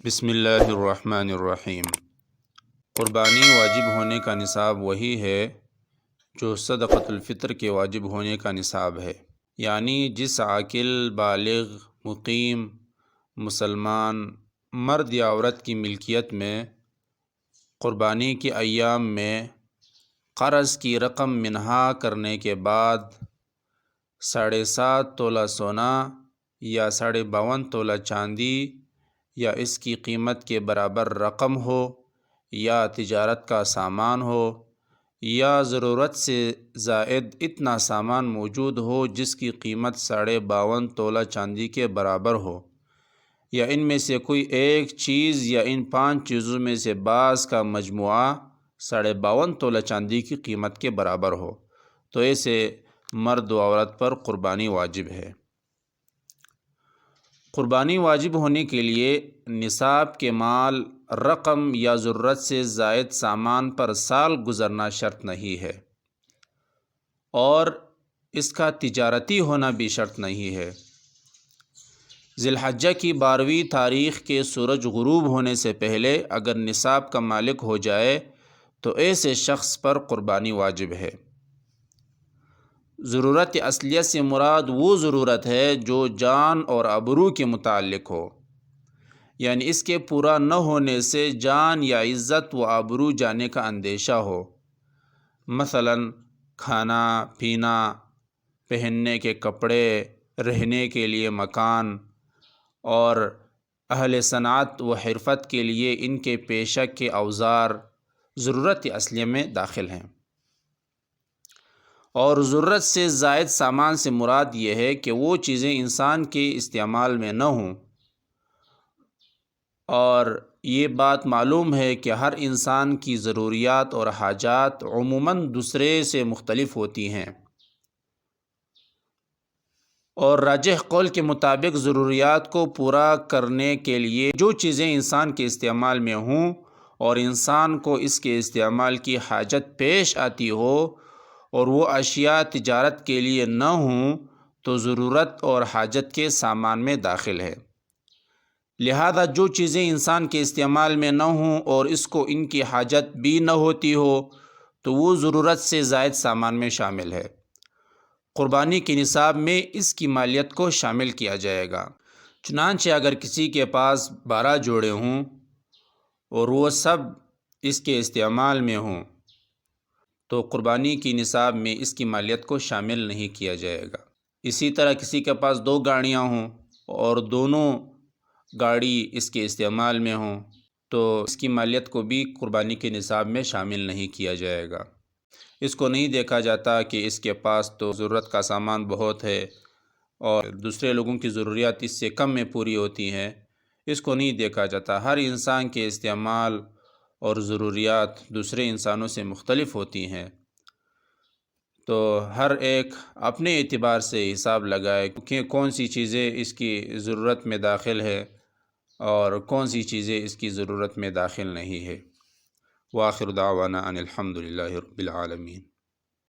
بسم اللہ الرحمن الرحیم۔ قربانی واجب ہونے کا نصاب وہی ہے جو صدقۃ الفطر کے واجب ہونے کا نصاب ہے، یعنی جس عاقل، بالغ، مقیم، مسلمان مرد یا عورت کی ملکیت میں قربانی کے ایام میں قرض کی رقم منہا کرنے کے بعد 7.5 تولہ سونا یا 52.5 تولہ چاندی یا اس کی قیمت کے برابر رقم ہو، یا تجارت کا سامان ہو، یا ضرورت سے زائد اتنا سامان موجود ہو جس کی قیمت 52.5 تولہ چاندی کے برابر ہو، یا ان میں سے کوئی ایک چیز یا ان 5 چیزوں میں سے بعض کا مجموعہ 52.5 تولہ چاندی کی قیمت کے برابر ہو، تو ایسے مرد و عورت پر قربانی واجب ہے۔ قربانی واجب ہونے کے لیے نصاب کے مال، رقم یا ضرورت سے زائد سامان پر سال گزرنا شرط نہیں ہے، اور اس کا تجارتی ہونا بھی شرط نہیں ہے۔ ذی الحجہ کی 12ویں تاریخ کے سورج غروب ہونے سے پہلے اگر نصاب کا مالک ہو جائے تو ایسے شخص پر قربانی واجب ہے۔ ضرورت اصلیہ سے مراد وہ ضرورت ہے جو جان اور آبرو کے متعلق ہو، یعنی اس کے پورا نہ ہونے سے جان یا عزت و آبرو جانے کا اندیشہ ہو، مثلا کھانا پینا، پہننے کے کپڑے، رہنے کے لیے مکان، اور اہل صنعت و حرفت کے لیے ان کے پیشہ کے اوزار ضرورت اصلیہ میں داخل ہیں۔ اور ضرورت سے زائد سامان سے مراد یہ ہے کہ وہ چیزیں انسان کے استعمال میں نہ ہوں، اور یہ بات معلوم ہے کہ ہر انسان کی ضروریات اور حاجات عموماً دوسرے سے مختلف ہوتی ہیں، اور راجح قول کے مطابق ضروریات کو پورا کرنے کے لیے جو چیزیں انسان کے استعمال میں ہوں اور انسان کو اس کے استعمال کی حاجت پیش آتی ہو اور وہ اشیاء تجارت کے لیے نہ ہوں تو ضرورت اور حاجت کے سامان میں داخل ہے۔ لہذا جو چیزیں انسان کے استعمال میں نہ ہوں اور اس کو ان کی حاجت بھی نہ ہوتی ہو تو وہ ضرورت سے زائد سامان میں شامل ہے۔ قربانی کے نصاب میں اس کی مالیت کو شامل کیا جائے گا۔ چنانچہ اگر کسی کے پاس 12 جوڑے ہوں اور وہ سب اس کے استعمال میں ہوں تو قربانی کی نصاب میں اس کی مالیت کو شامل نہیں کیا جائے گا۔ اسی طرح کسی کے پاس 2 گاڑیاں ہوں اور دونوں گاڑی اس کے استعمال میں ہوں تو اس کی مالیت کو بھی قربانی کے نصاب میں شامل نہیں کیا جائے گا۔ اس کو نہیں دیکھا جاتا کہ اس کے پاس تو ضرورت کا سامان بہت ہے اور دوسرے لوگوں کی ضروریات اس سے کم میں پوری ہوتی ہیں، اس کو نہیں دیکھا جاتا۔ ہر انسان کے استعمال اور ضروریات دوسرے انسانوں سے مختلف ہوتی ہیں، تو ہر ایک اپنے اعتبار سے حساب لگائے کہ کون سی چیزیں اس کی ضرورت میں داخل ہے اور کون سی چیزیں اس کی ضرورت میں داخل نہیں ہے۔ وآخر دعوانا ان الحمد للہ رب العالمین۔